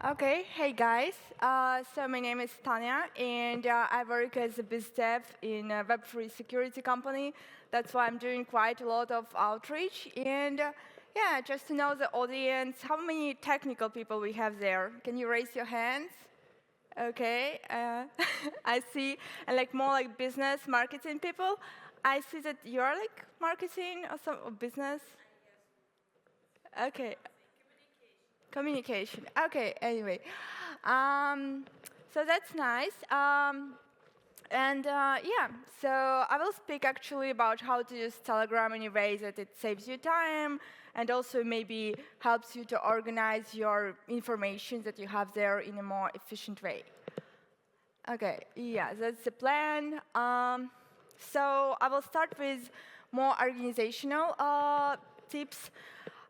Okay, hey guys. So my name is Tanya, and I work as a biz dev in a Web3 security company. That's why I'm doing quite a lot of outreach. And yeah, just to know the audience, how many technical people we have there? Can you raise your hands? Okay, I see, and like more like business marketing people. I see that you're like marketing or some or business. Okay, communication. Okay, anyway. Um, so that's nice. Yeah, so I will speak actually about how to use Telegram in a way that it saves you time and also maybe helps you to organize your information that you have there in a more efficient way. Okay, yeah, that's the plan. So I will start with more organizational tips.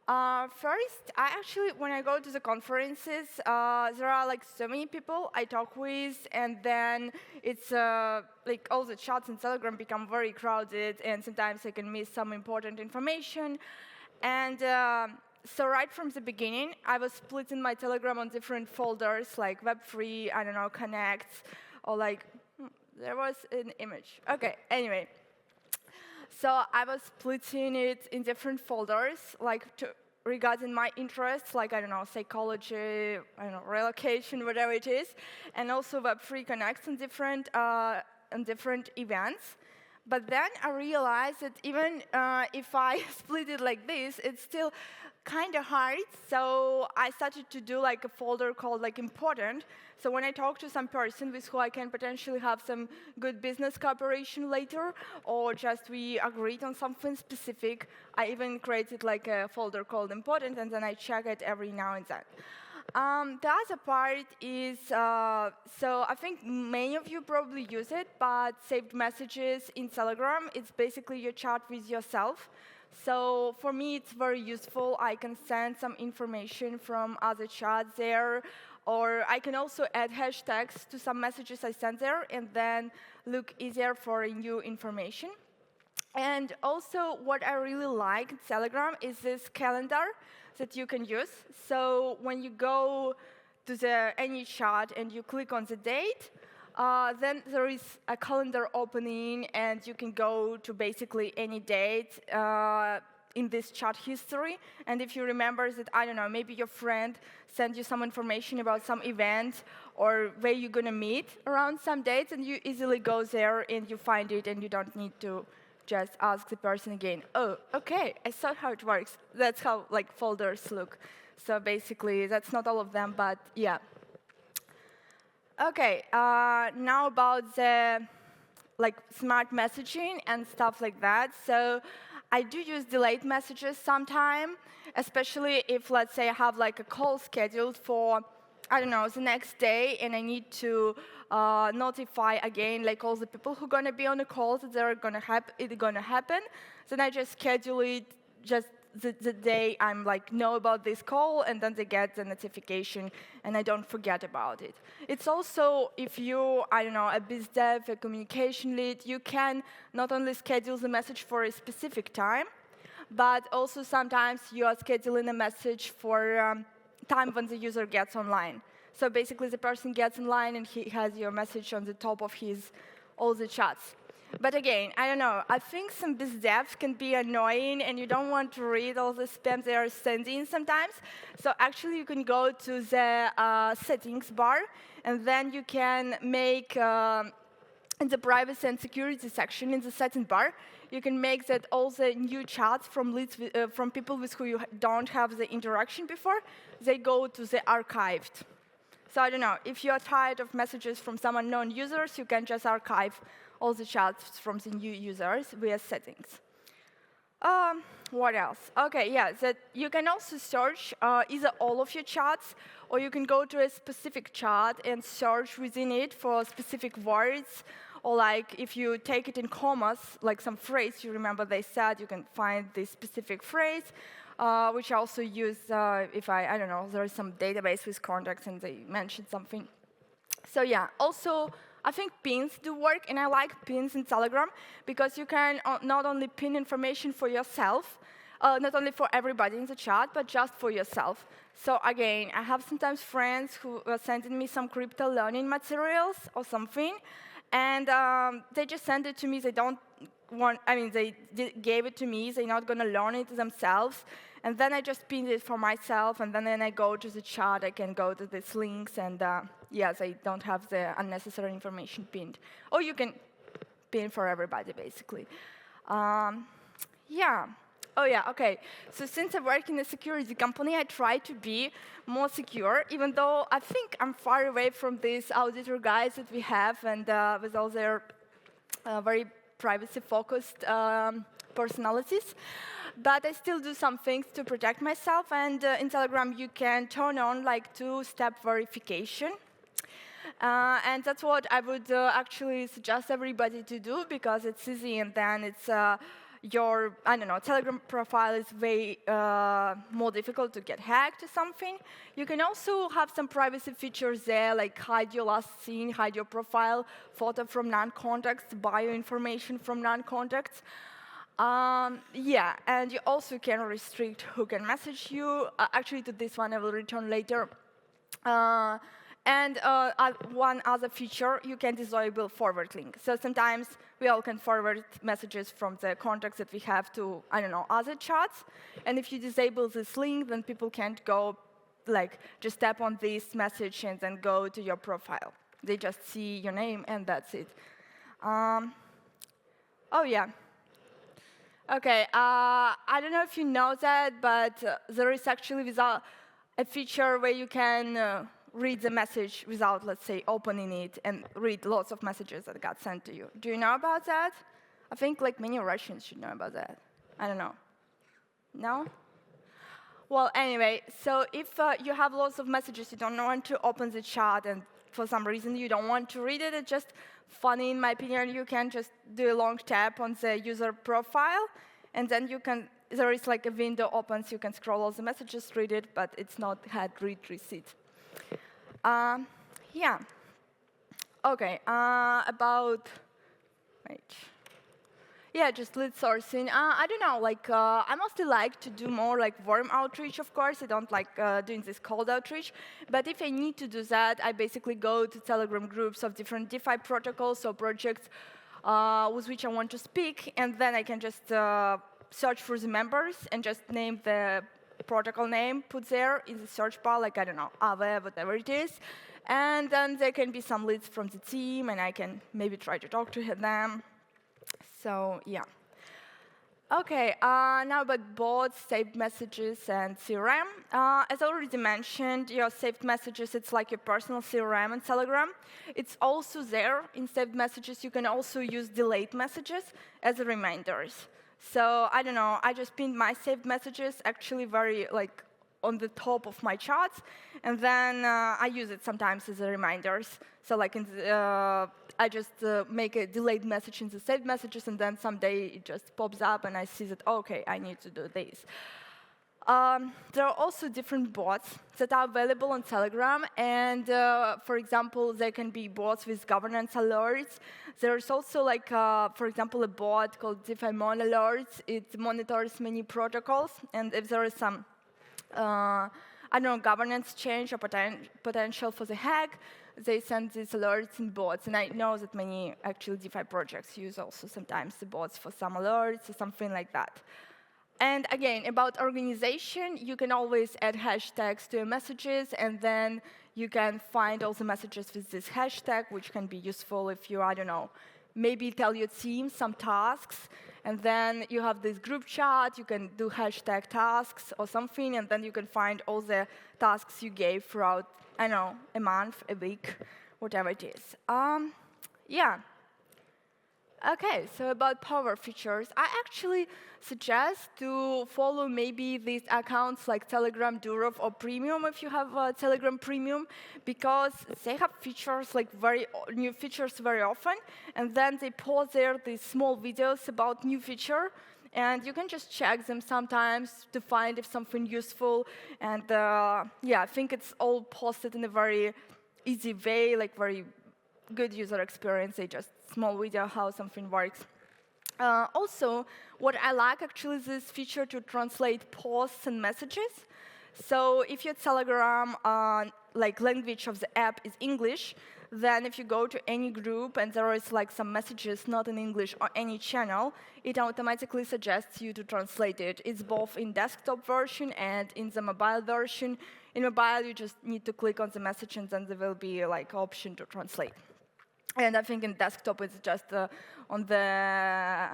First, I actually, when I go to the conferences, there are like so many people I talk with, and then it's like all the chats in Telegram become very crowded, and sometimes I can miss some important information. And so right from the beginning, I was splitting my Telegram on different folders, like Web3, I don't know, Connects, or like, there was an image. Okay, anyway. So I was splitting it in different folders, like regarding my interests, like, I don't know, psychology, I don't know, relocation, whatever it is, and also Web3 Connects on different events. But then I realized that even if I split it like this, it's still kind of hard. So I started to do like a folder called like important. So when I talk to some person with who I can potentially have some good business cooperation later, or just we agreed on something specific, I even created like a folder called important, and then I check it every now and then. The other part is, so I think many of you probably use it, but saved messages in Telegram, it's basically your chat with yourself. So for me, it's very useful. I can send some information from other chats there, or I can also add hashtags to some messages I send there, and then look easier for new information. And also, what I really like in Telegram is this calendar that you can use. So when you go to any chat and you click on the date, then there is a calendar opening, and you can go to basically any date in this chat history. And if you remember that, I don't know, maybe your friend sent you some information about some event or where you're going to meet around some dates, and you easily go there and you find it, and you don't need to just ask the person again, oh, okay, I saw how it works. That's how like folders look. So basically, that's not all of them, but yeah. Okay, now about the like smart messaging and stuff like that. So I do use delayed messages sometime, especially if, let's say, I have like a call scheduled for, I don't know, the next day, and I need to notify again like all the people who are going to be on the call that it's going to happen. Then I just schedule it just the day I'm like know about this call, and then they get the notification, and I don't forget about it. It's also, if you, I don't know, a biz dev, a communication lead, you can not only schedule the message for a specific time, but also sometimes you are scheduling a message for time when the user gets online. So basically, the person gets online, and he has your message on the top of all the chats. But again, I don't know. I think some biz devs can be annoying, and you don't want to read all the spam they are sending sometimes. So actually, you can go to the settings bar, and then you can make in the privacy and security section in the settings bar, you can make that all the new chats from people with who you don't have the interaction before, they go to the archived. So I don't know, if you're tired of messages from some unknown users, you can just archive all the chats from the new users via settings. What else? Okay, yeah, that you can also search either all of your chats, or you can go to a specific chat and search within it for specific words, or like if you take it in commas, like some phrase you remember they said, you can find this specific phrase, which I also use if I don't know, there is some database with contacts and they mentioned something. So yeah, also, I think pins do work, and I like pins in Telegram because you can not only pin information for yourself, not only for everybody in the chat, but just for yourself. So again, I have sometimes friends who are sending me some crypto learning materials or something, and they just send it to me. They don't want, I mean, they gave it to me. They're not going to learn it themselves. And then I just pinned it for myself, and then I go to the chat. I can go to these links, and yes, I don't have the unnecessary information pinned. Or you can pin for everybody, basically. Yeah. Oh, yeah, OK. So since I work in a security company, I try to be more secure, even though I think I'm far away from these auditor guys that we have, and with all their very privacy-focused personalities. But I still do some things to protect myself. And in Telegram, you can turn on like two-step verification. And that's what I would actually suggest everybody to do, because it's easy, and then it's your, I don't know, Telegram profile is way more difficult to get hacked or something. You can also have some privacy features there, like hide your last seen, hide your profile, photo from non-contacts, bio information from non-contacts. Yeah, and you also can restrict who can message you. Actually, to this one I will return later. And one other feature, you can disable forward link. So sometimes we all can forward messages from the contacts that we have to, I don't know, other chats. And if you disable this link, then people can't go, like, just tap on this message and then go to your profile. They just see your name, and that's it. Oh, yeah. OK, I don't know if you know that, but there is actually a feature where you can read the message without, let's say, opening it and read lots of messages that got sent to you. Do you know about that? I think like many Russians should know about that. I don't know. No? Well, anyway, so if you have lots of messages, you don't want to open the chat, and for some reason you don't want to read it, it's just funny, in my opinion. You can just do a long tap on the user profile, and then you can, there is like a window opens, you can scroll all the messages, read it, but it's not had read receipt. Yeah. OK, about, wait. Yeah, just lead sourcing. I don't know, like, I mostly like to do more like warm outreach, of course. I don't like doing this cold outreach. But if I need to do that, I basically go to Telegram groups of different DeFi protocols or projects with which I want to speak. And then I can just search for the members and just name the protocol name, put there in the search bar, like, I don't know, Aave, whatever it is. And then there can be some leads from the team, and I can maybe try to talk to them. So, yeah. OK, now about bots, saved messages, and CRM. As I already mentioned, your saved messages, it's like your personal CRM in Telegram. It's also there in saved messages. You can also use delayed messages as reminders. So, I don't know, I just pinned my saved messages actually very, like, on the top of my charts, and then I use it sometimes as reminders. So, like, in the, I just make a delayed message in the saved messages, and then someday it just pops up, and I see that, OK, I need to do this. There are also different bots that are available on Telegram. And for example, there can be bots with governance alerts. There's also, like, for example, a bot called DeFi Mon Alerts. It monitors many protocols. And if there is some, I don't know, governance change or potential for the hack, they send these alerts in bots. And I know that many, actually, DeFi projects use also sometimes the bots for some alerts or something like that. And again, about organization, you can always add hashtags to your messages, and then you can find all the messages with this hashtag, which can be useful if you, I don't know, maybe tell your team some tasks, and then you have this group chat, you can do hashtag tasks or something, and then you can find all the tasks you gave throughout, I don't know, a month, a week, whatever it is. Yeah. OK, so about power features, I actually suggest to follow maybe these accounts like Telegram Durov or Premium if you have Telegram Premium, because they have features, like new features very often, and then they post there these small videos about new feature, and you can just check them sometimes to find if something useful. And yeah, I think it's all posted in a very easy way, like very good user experience. They just small video how something works. Also, what I like actually is this feature to translate posts and messages. So if your Telegram language of the app is English, then if you go to any group and there is some messages not in English or any channel, it automatically suggests you to translate it. It's both in desktop version and in the mobile version. In mobile, you just need to click on the message and then there will be option to translate. And I think in desktop it's just on the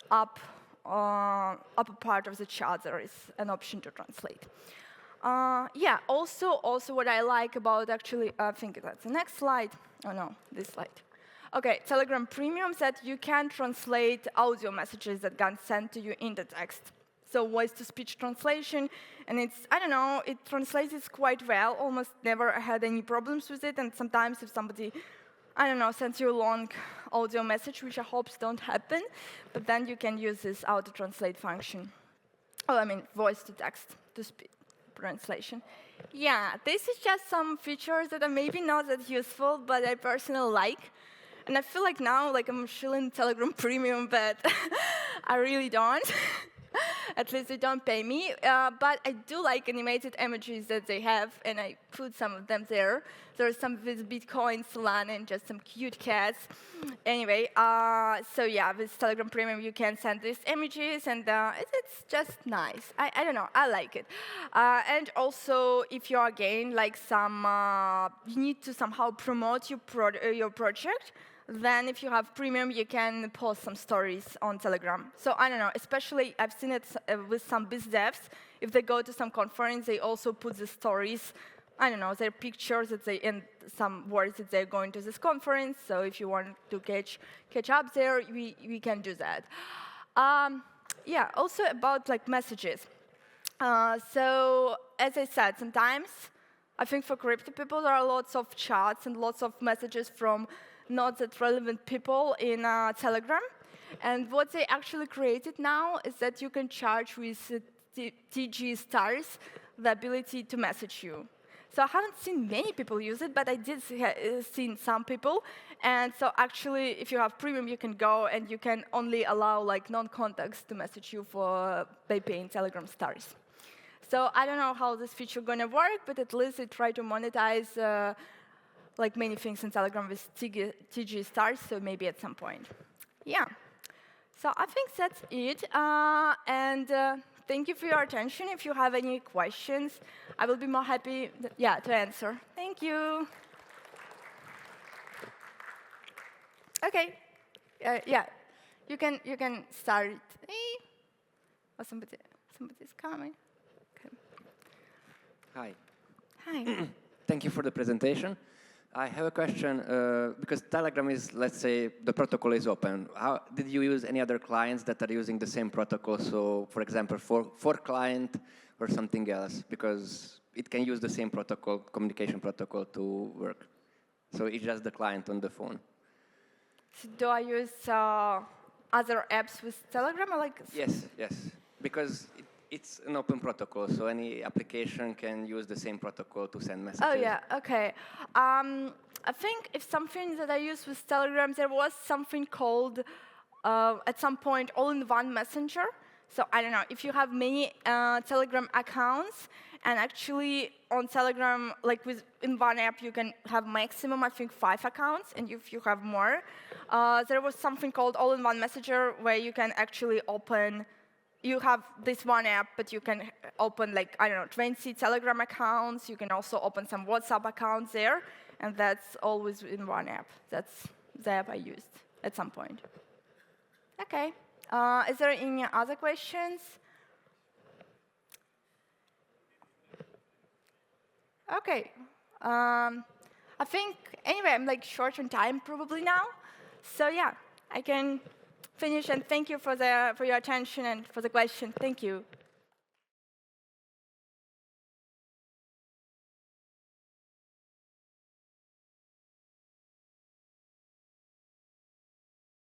upper part of the chart there is an option to translate. Yeah, also what I like about actually, I think that's the next slide. Oh no, this slide. Okay, Telegram Premium said you can translate audio messages that get sent to you into text. So voice-to-speech translation, and I don't know, it translates it quite well. Almost never had any problems with it, and sometimes if somebody, I don't know, sends you a long audio message, which I hope don't happen, but then you can use this auto-translate function. Oh, I mean, voice-to-text to speech translation. Yeah, this is just some features that are maybe not that useful, but I personally like. And I feel like now, I'm shilling Telegram Premium, but I really don't. At least they don't pay me. But I do like animated images that they have, and I put some of them there. There are some with Bitcoin, Solana, and just some cute cats. Anyway, so yeah, with Telegram Premium, you can send these images, and it's just nice. I don't know, I like it. And also, if you are again you need to somehow promote your project, then if you have Premium, you can post some stories on Telegram. So I don't know, especially I've seen it with some biz devs. If they go to some conference, they also put the stories, I don't know, their pictures and some words that they're going to this conference. So if you want to catch up there, we can do that. Yeah, also about messages. So as I said, sometimes I think for crypto people there are lots of chats and lots of messages from not that relevant people in Telegram. And what they actually created now is that you can charge with TG stars the ability to message you. So I haven't seen many people use it, but I did see some people. And so actually, if you have Premium, you can go and you can only allow non-contacts to message you by paying Telegram stars. So I don't know how this feature is going to work, but at least they try to monetize many things in Telegram with TG stars, so maybe at some point. Yeah. So I think that's it. And thank you for your attention. If you have any questions, I will be more happy to answer. Thank you. Okay. Yeah. You can start. Oh, somebody's coming. Okay. Hi. Hi. Thank you for the presentation. I have a question, because Telegram is, let's say, the protocol is open. How did you use any other clients that are using the same protocol? So, for example, for client or something else, because it can use the same protocol, communication protocol to work. So it's just the client on the phone. So do I use other apps with Telegram? Or Yes. Because it's an open protocol, so any application can use the same protocol to send messages. Oh, yeah, OK. I think if something that I use with Telegram, there was something called, at some point, all-in-one messenger. So I don't know, if you have many Telegram accounts, and actually on Telegram, in one app, you can have maximum, I think, 5 accounts, and if you have more, there was something called all-in-one messenger where you can actually open. You have this one app, but you can open, 20 Telegram accounts. You can also open some WhatsApp accounts there, and that's always in one app. That's the app I used at some point. OK. Is there any other questions? OK. I think, anyway, I'm short on time probably now. So yeah, I can finish, and thank you for your attention and for the question. Thank you.